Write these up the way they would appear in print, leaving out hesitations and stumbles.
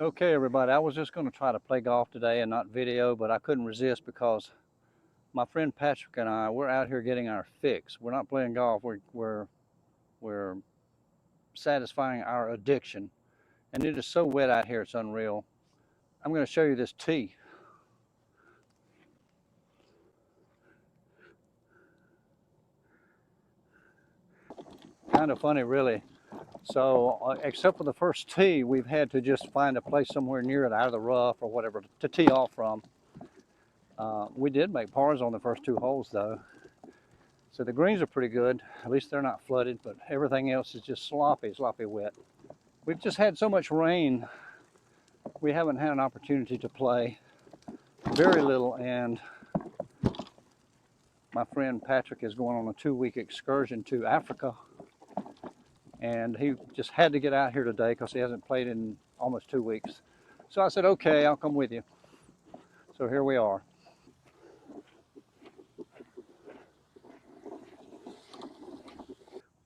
Okay, everybody, I was just going to try to play golf today and not video, but I couldn't resist because my friend Patrick and we're out here getting our fix. We're not playing golf. We're satisfying our addiction, and it is so wet out here, it's unreal. I'm going to show you this tee. Kind of funny, really. So, except for the first tee, we've had to just find a place somewhere near it, out of the rough or whatever, to tee off from. We did make pars on the first two holes, though. So the greens are pretty good. At least they're not flooded, but everything else is just sloppy wet. We've just had so much rain, we haven't had an opportunity to play. Very little, and my friend Patrick is going on a 2-week excursion to Africa, and he just had to get out here today because he hasn't played in almost 2 weeks. So I said, okay, I'll come with you. So here we are.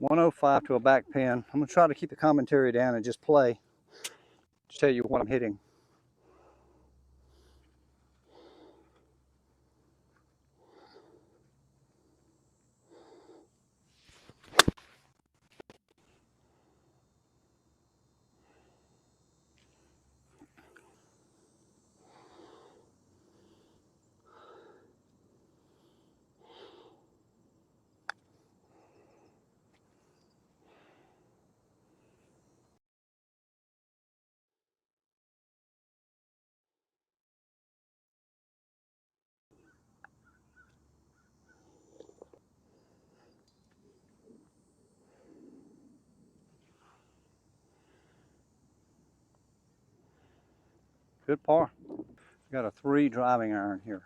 .105 to a back pin. I'm going to try to keep the commentary down and just play to tell you what I'm hitting. Good par. Got a 3 driving iron here.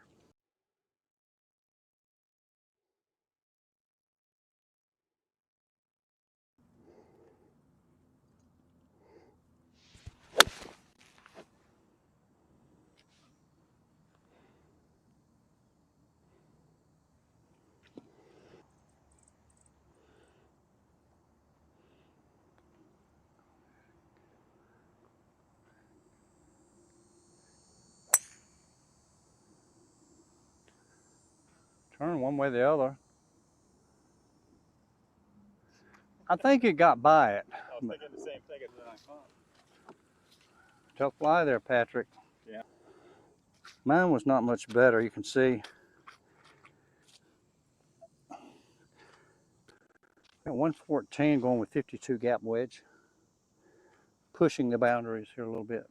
Turn one way or the other. I think it got by it. I was thinking the same thing. Tough fly there, Patrick. Yeah. Mine was not much better, you can see. Got 114 going with 52 gap wedge. Pushing the boundaries here a little bit.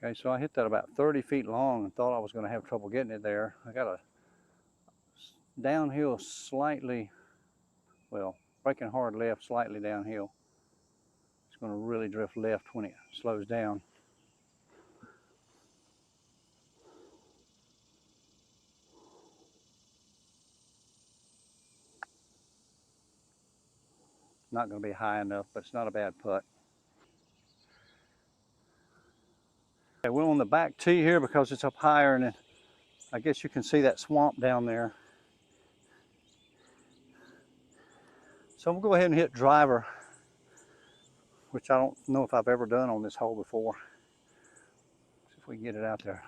Okay, so I hit that about 30 feet long and thought I was going to have trouble getting it there. I got a downhill slightly, well, breaking hard left, slightly downhill. It's going to really drift left when it slows down. Not going to be high enough, but it's not a bad putt. Okay, we're on the back tee here because it's up higher, and I guess you can see that swamp down there. So I'm going to go ahead and hit driver, which I don't know if I've ever done on this hole before. See if we can get it out there.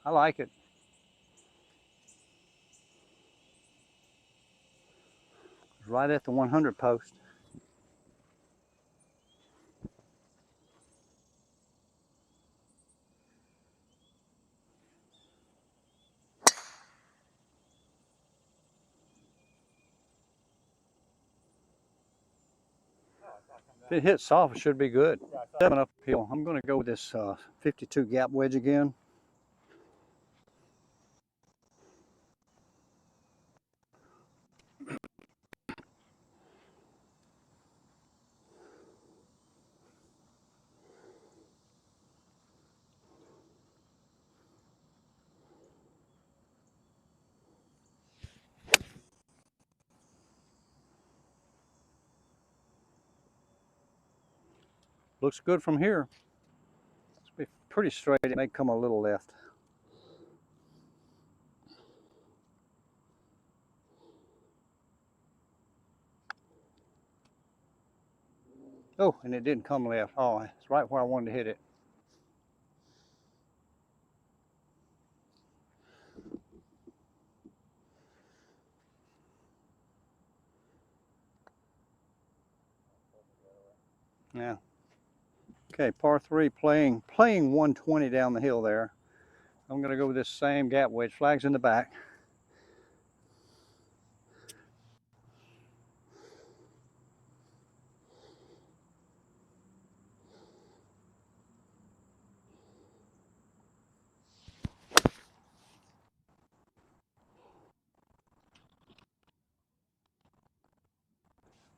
I like it. Right at the 100 post. If it hits soft, it should be good. 7 uphill. I'm going to go with this 52 gap wedge again. Looks good from here. It's be pretty straight. It may come a little left. Oh, and it didn't come left. Oh, it's right where I wanted to hit it. Yeah. Okay, par 3 playing 120 down the hill there. I'm going to go with this same gap wedge. Flag's in the back.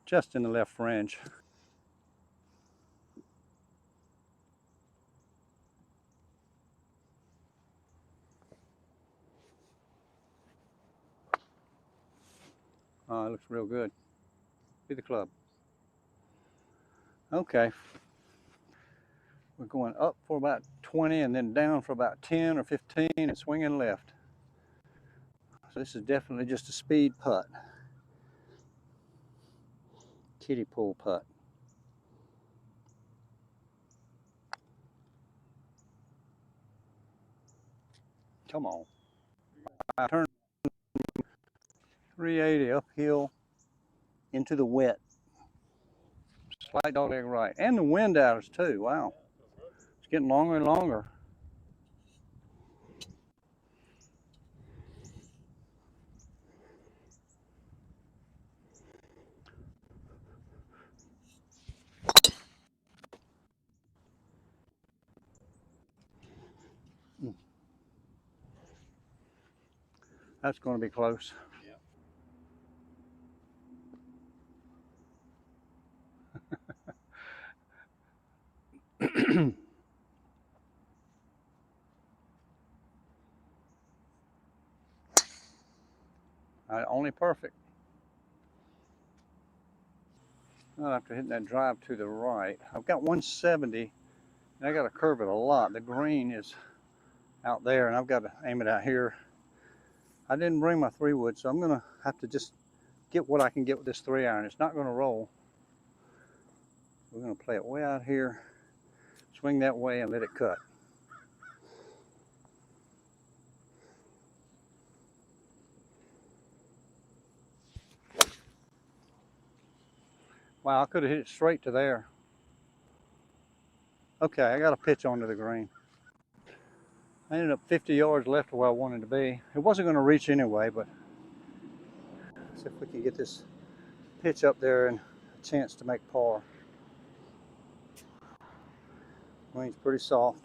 Just in the left fringe. It looks real good. Be the club. Okay. We're going up for about 20 and then down for about 10 or 15 and swinging left. So this is definitely just a speed putt. Kiddie pool putt. Come on. I turn 380 uphill into the wet. Slight dog leg right. And the wind hours too. Wow. It's getting longer and longer. That's going to be close. Only perfect. Well, after hitting that drive to the right, I've got 170, and I got to curve it a lot. The green is out there, and I've got to aim it out here. I didn't bring my 3-wood, so I'm going to have to just get what I can get with this 3-iron. It's not going to roll. We're going to play it way out here, swing that way, and let it cut. Wow, I could have hit it straight to there. Okay, I got a pitch onto the green. I ended up 50 yards left of where I wanted to be. It wasn't going to reach anyway, but let's see if we can get this pitch up there and a chance to make par. Green's pretty soft.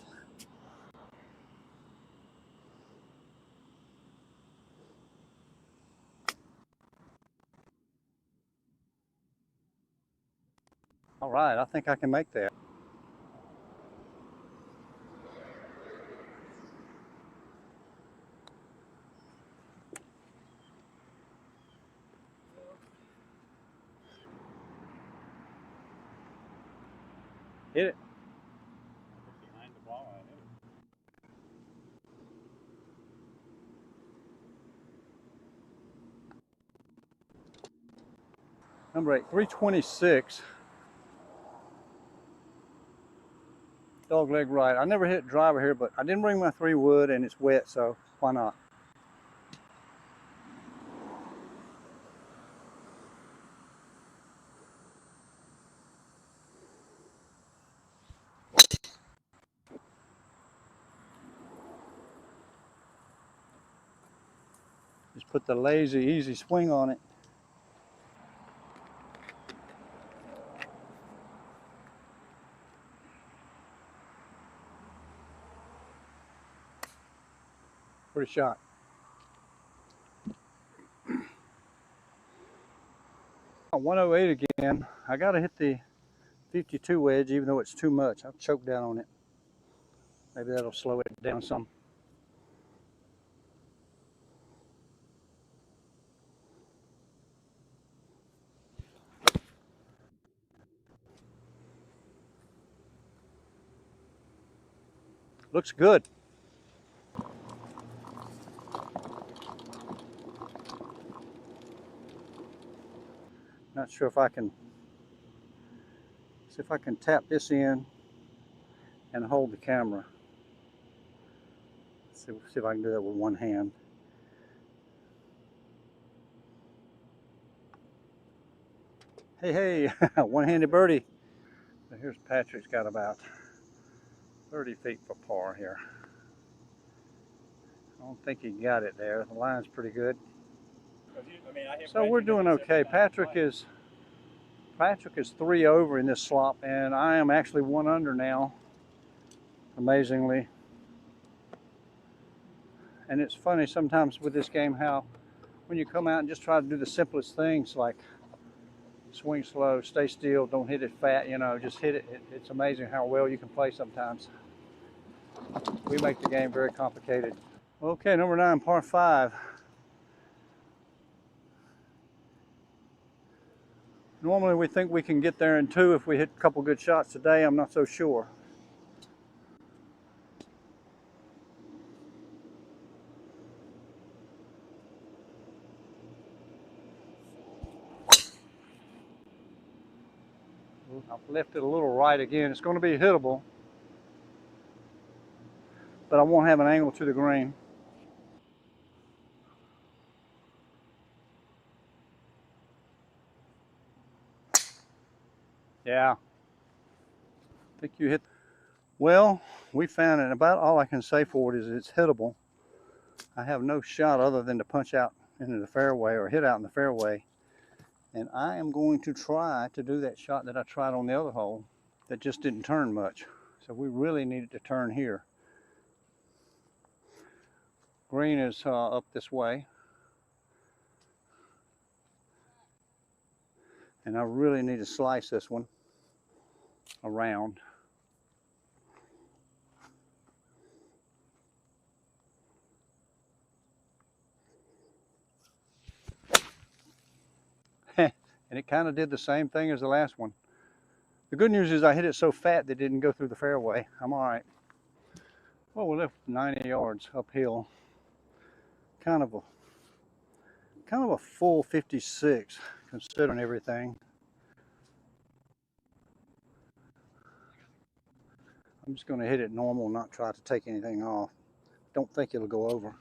All right, I think I can make that. Hit it. Behind the ball, I hit it. Number 8, 326. Dog leg right. I never hit driver here, but I didn't bring my 3-wood and it's wet, so why not? Just put the lazy, easy swing on it. Pretty shot. Oh, 108 again. I got to hit the 52 wedge, even though it's too much. I've choked down on it. Maybe that'll slow it down some. Looks good. Not sure if I can, see if I can tap this in and hold the camera. See if I can do that with one hand. Hey, hey, one-handed birdie. So here's Patrick's got about 30 feet for par here. I don't think he got it there. The line's pretty good. So we're doing okay. Patrick is 3 over in this slop, and I am actually 1 under now, amazingly. And it's funny sometimes with this game how when you come out and just try to do the simplest things like swing slow, stay still, don't hit it fat, you know, just hit it. It's amazing how well you can play sometimes. We make the game very complicated. Okay, number 9, par 5. Normally we think we can get there in 2 if we hit a couple good shots. Today I'm not so sure. I've left it a little right again. It's going to be hittable, but I won't have an angle to the green. Yeah, I think you hit. Well, we found it. About all I can say for it is it's hittable. I have no shot other than to punch out into the fairway or hit out in the fairway. And I am going to try to do that shot that I tried on the other hole that just didn't turn much. So we really needed to turn here. Green is up this way. And I really need to slice this one around. And it kind of did the same thing as the last one. The good news is I hit it so fat that it didn't go through the fairway. I'm all right. Well, we left 90 yards uphill. Kind of a full 56 considering everything. I'm just going to hit it normal, not try to take anything off. Don't think it'll go over.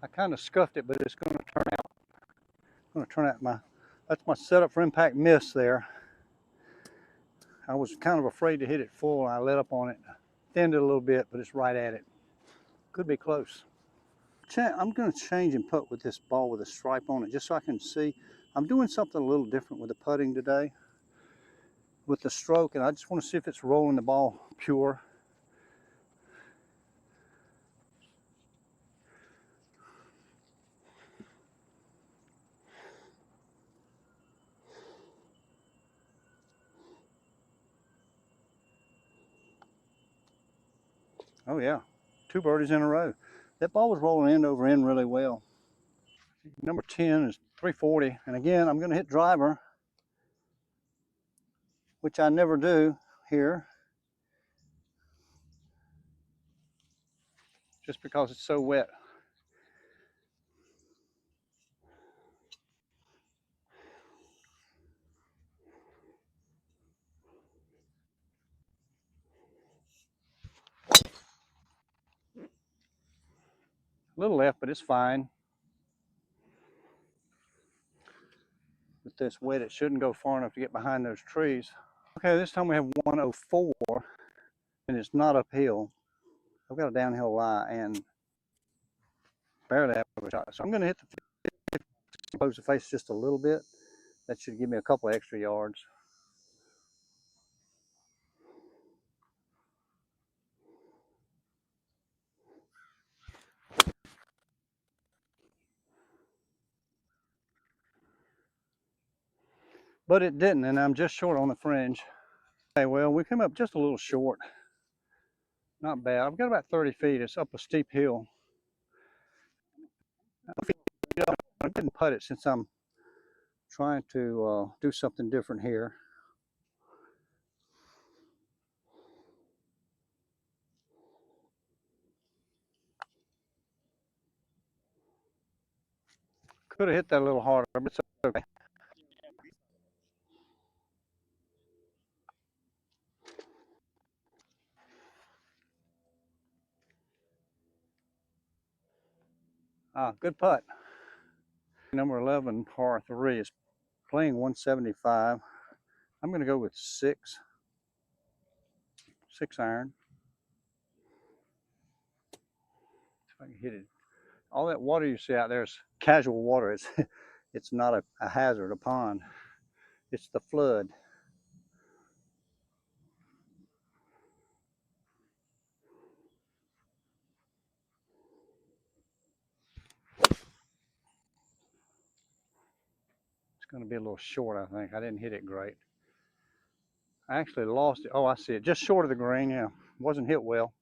I kind of scuffed it, but it's going to turn out. That's my setup for impact miss there. I was kind of afraid to hit it full. I let up on it, thinned it a little bit, but it's right at it. Could be close. I'm going to change and putt with this ball with a stripe on it just so I can see. I'm doing something a little different with the putting today with the stroke, and I just want to see if it's rolling the ball pure. Oh yeah, 2 birdies in a row. That ball was rolling end over end really well. Number 10 is 340, and again, I'm going to hit driver, which I never do here, just because it's so wet. A little left, but it's fine. With this wet, it shouldn't go far enough to get behind those trees. Okay, this time we have 104, and it's not uphill. I've got a downhill lie and barely have a shot. So I'm going to hit the close the face just a little bit. That should give me a couple extra yards. But it didn't, and I'm just short on the fringe. Okay, well, we came up just a little short. Not bad. I've got about 30 feet. It's up a steep hill. I didn't putt it since I'm trying to do something different here. Could have hit that a little harder, but it's okay. Good putt. Number 11, par 3, is playing 175. I'm going to go with 6 iron. If I can hit it. All that water you see out there is casual water. It's not a hazard, a pond. It's the flood. It's going to be a little short, I think. I didn't hit it great. I actually lost it. Oh, I see it. Just short of the green, yeah. Wasn't hit well.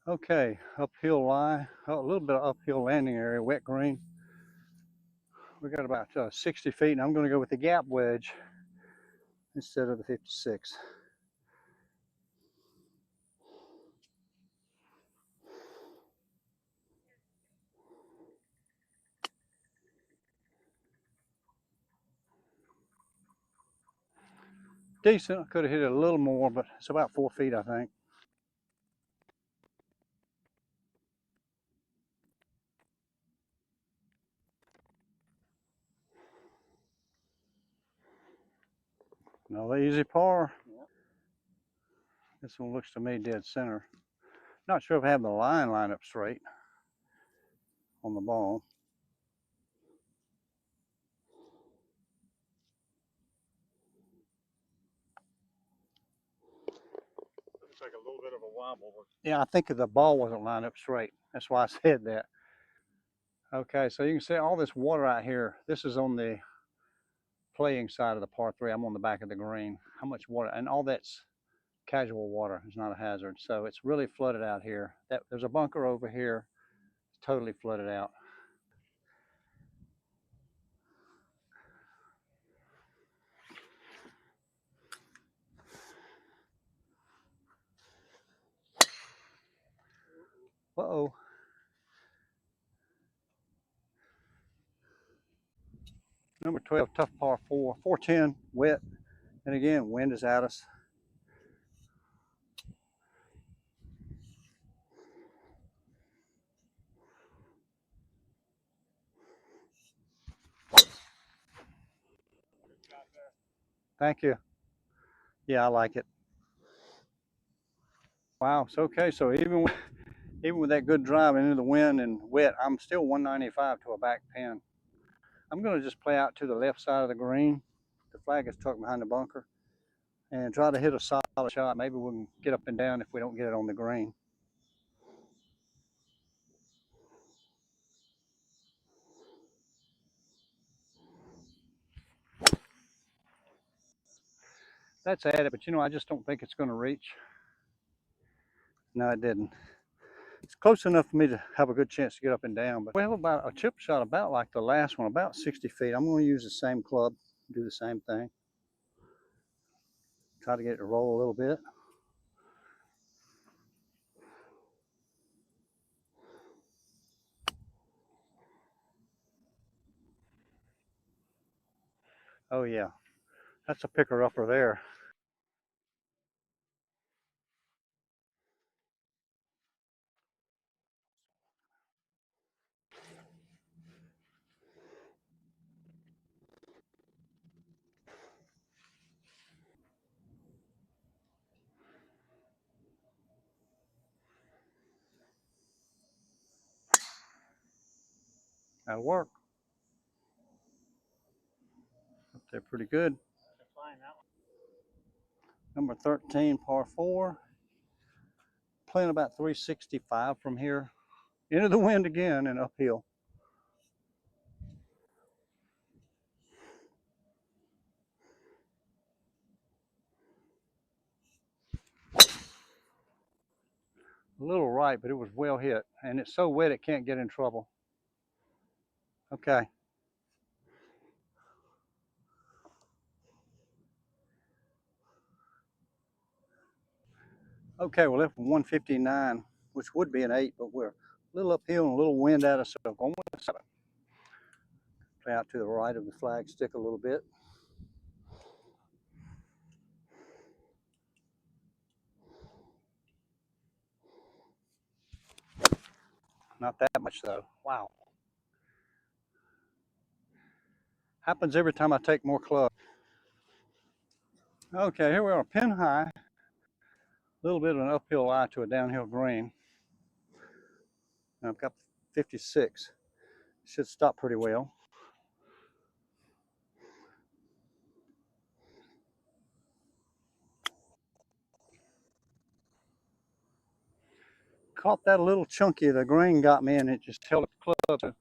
Okay, uphill lie. Oh, a little bit of uphill landing area, wet green. We got about 60 feet, and I'm going to go with the gap wedge instead of the 56. Decent. I could have hit it a little more, but it's about 4 feet, I think. Another easy par. This one looks to me dead center. Not sure if I have the line lined up straight on the ball. Looks like a little bit of a wobble. Yeah, I think the ball wasn't lined up straight. That's why I said that. Okay, so you can see all this water out here. This is on the playing side of the par 3. I'm on the back of the green. How much water? And all that's casual water. It's not a hazard. So it's really flooded out here. There's a bunker over here. It's totally flooded out. Uh-oh. Number 12, tough par 4. 410, wet. And again, wind is at us. Thank you. Yeah, I like it. Wow, it's okay. So even with that good drive into the wind and wet, I'm still 195 to a back pin. I'm going to just play out to the left side of the green. The flag is tucked behind the bunker, and try to hit a solid shot. Maybe we can get up and down if we don't get it on the green. That's at it, but I just don't think it's going to reach. No, it didn't. It's close enough for me to have a good chance to get up and down, but we have about a chip shot about like the last one, about 60 feet. I'm going to use the same club, do the same thing. Try to get it to roll a little bit. Oh yeah, that's a picker upper there. That'll work. Up there pretty good. Number 13, par 4. Playing about 365 from here. Into the wind again and uphill. A little right, but it was well hit. And it's so wet it can't get in trouble. Okay. Okay, we're left with 159, which would be an 8, but we're a little uphill and a little wind at us, so going with a 7. Play out to the right of the flag stick a little bit. Not that much though. Wow. Happens every time I take more club. Okay, here we are, pin high. A little bit of an uphill lie to a downhill green. And I've got 56. Should stop pretty well. Caught that a little chunky. The green got me and it just held the club. So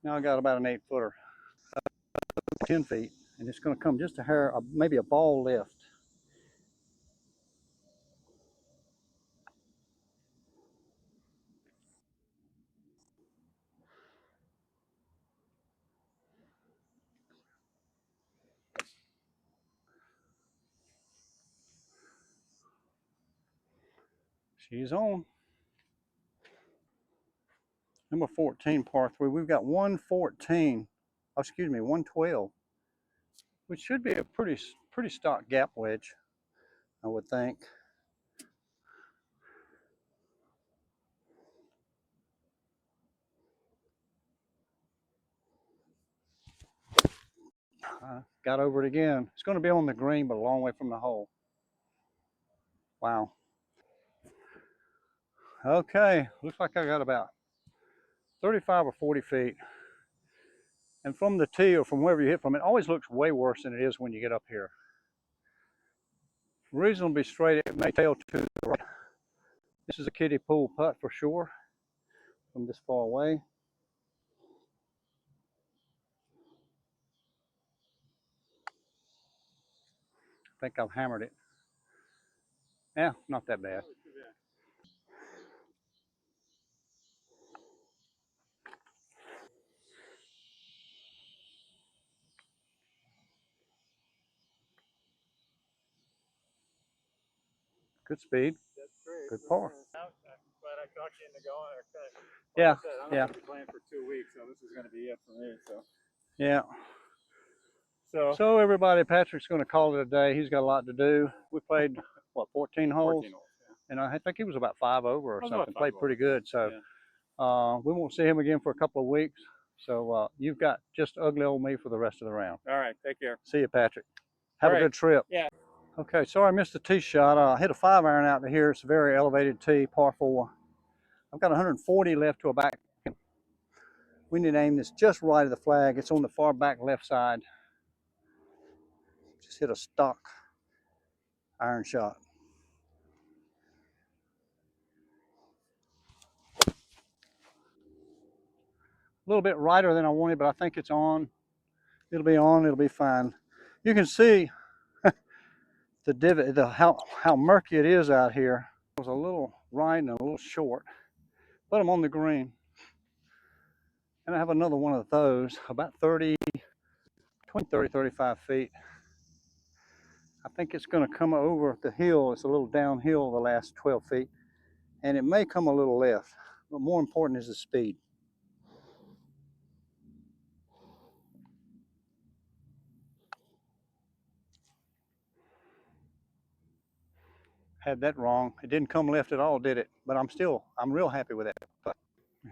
now I got about an 8-footer. 10 feet. And it's going to come just a hair, maybe a ball left. She's on. Number 14, par 3. We've got 114. Oh, excuse me, 112. Which should be a pretty stock gap wedge, I would think. Got over it again. It's going to be on the green, but a long way from the hole. Wow. Okay, looks like I got about 35 or 40 feet. And from the tee or from wherever you hit from, it always looks way worse than it is when you get up here. Reasonably straight, it may tail to the right. This is a kiddie pool putt for sure from this far away. I think I've hammered it. Yeah, not that bad. Good speed. Good par. Glad I talked you into going. Yeah, I'm yeah. going to be playing for 2 weeks, so this is going to be it for me. So. Yeah. So everybody, Patrick's going to call it a day. He's got a lot to do. We played, what, 14 holes? 14 holes, yeah. And I think he was about 5 over or something. Played pretty good. So yeah. We won't see him again for a couple of weeks. So you've got just ugly old me for the rest of the round. All right, take care. See you, Patrick. Have a good trip. Yeah. Okay, sorry I missed the tee shot. I hit a 5-iron out to here. It's a very elevated tee, par 4. I've got 140 left to a back. We need to aim this just right of the flag. It's on the far back left side. Just hit a stock iron shot. A little bit righter than I wanted, but I think it's on. It'll be on, it'll be fine. You can see the divot, how murky it is out here. It was a little right and a little short, but I'm on the green. And I have another one of those, about 30, 35 feet. I think it's going to come over the hill. It's a little downhill the last 12 feet, and it may come a little left, but more important is the speed. Had that wrong. It didn't come left at all, did it? But I'm real happy with that. But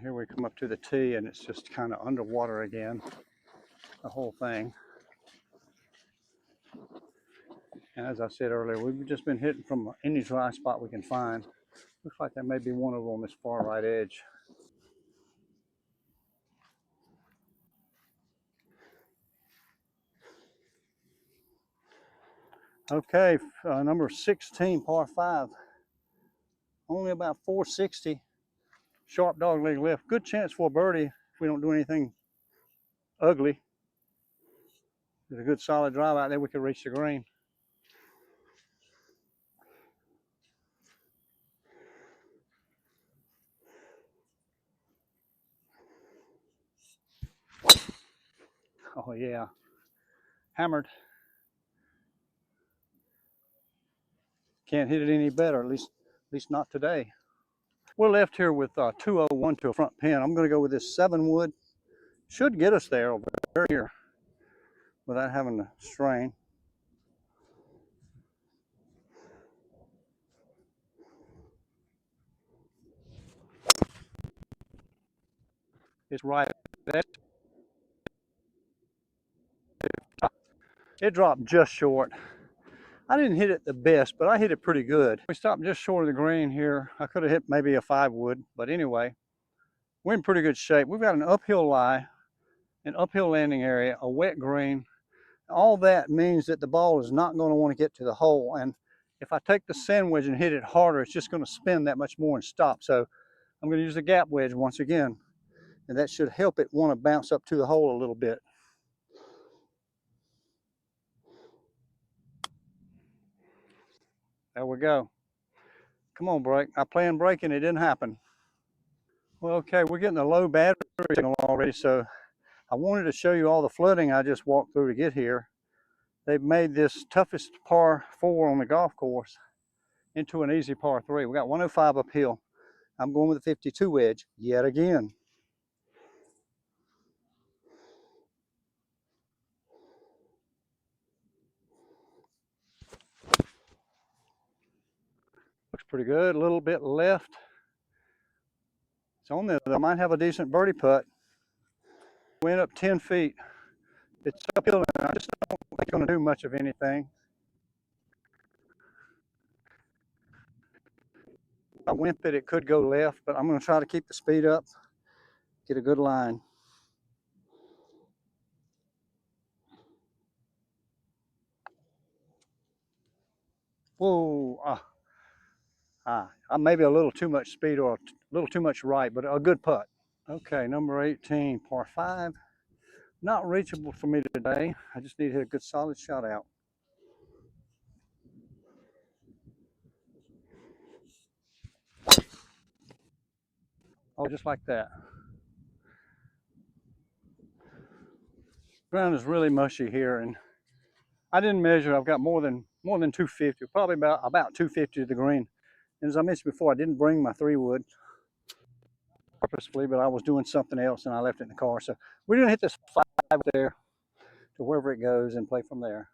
here we come up to the tee, and it's just kind of underwater again, the whole thing. And as I said earlier, we've just been hitting from any dry spot we can find. Looks like there may be one over on this far right edge. Okay, number 16, par 5. Only about 460. Sharp dog leg left. Good chance for a birdie if we don't do anything ugly. There's a good solid drive out there. We could reach the green. Oh yeah, hammered. Can't hit it any better. At least not today. We're left here with 201 to a front pin. I'm going to go with this 7 wood. Should get us there over here without having to strain. It's right. It dropped just short. I didn't hit it the best, but I hit it pretty good. We stopped just short of the green here. I could have hit maybe a 5 wood, but anyway, we're in pretty good shape. We've got an uphill lie, an uphill landing area, a wet green. All that means that the ball is not going to want to get to the hole. And if I take the sand wedge and hit it harder, it's just going to spin that much more and stop. So I'm going to use the gap wedge once again, and that should help it want to bounce up to the hole a little bit. There we go. Come on, break. I planned breaking, it didn't happen. Well, okay, we're getting a low battery signal already, so I wanted to show you all the flooding I just walked through to get here. They've made this toughest par 4 on the golf course into an easy par 3. We got 105 uphill. I'm going with a 52 wedge yet again. Looks pretty good. A little bit left. It's on there. I might have a decent birdie putt. Went up 10 feet. It's uphill, and I just don't think it's going to do much of anything. I went that it could go left, but I'm going to try to keep the speed up, get a good line. Whoa, maybe a little too much speed or a little too much right, but a good putt. Okay, number 18, par 5. Not reachable for me today. I just need to hit a good solid shot out. Oh, just like that. Ground is really mushy here, and I didn't measure. I've got more than 250, probably about 250 to the green. And as I mentioned before, I didn't bring my 3 wood purposefully, but I was doing something else and I left it in the car. So we're gonna hit this 5 there to wherever it goes and play from there.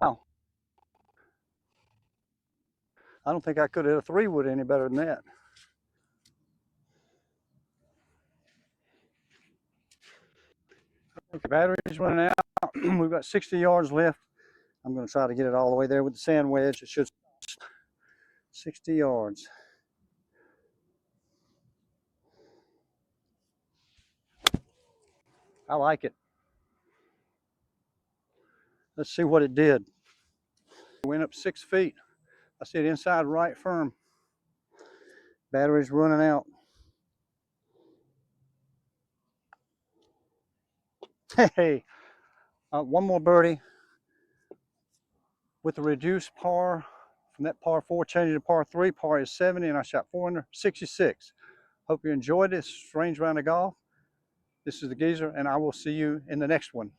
Wow. I don't think I could have hit a 3 wood any better than that. Okay, battery's running out. We've got 60 yards left. I'm going to try to get it all the way there with the sand wedge. It should 60 yards. I like it. Let's see what it did. It went up 6 feet. I see it inside right firm. Battery's running out. Hey, one more birdie with the reduced par from that par 4 changing to par 3. Par is 70 and I shot 466. Hope you enjoyed this strange round of golf. This is the Geezer and I will see you in the next one.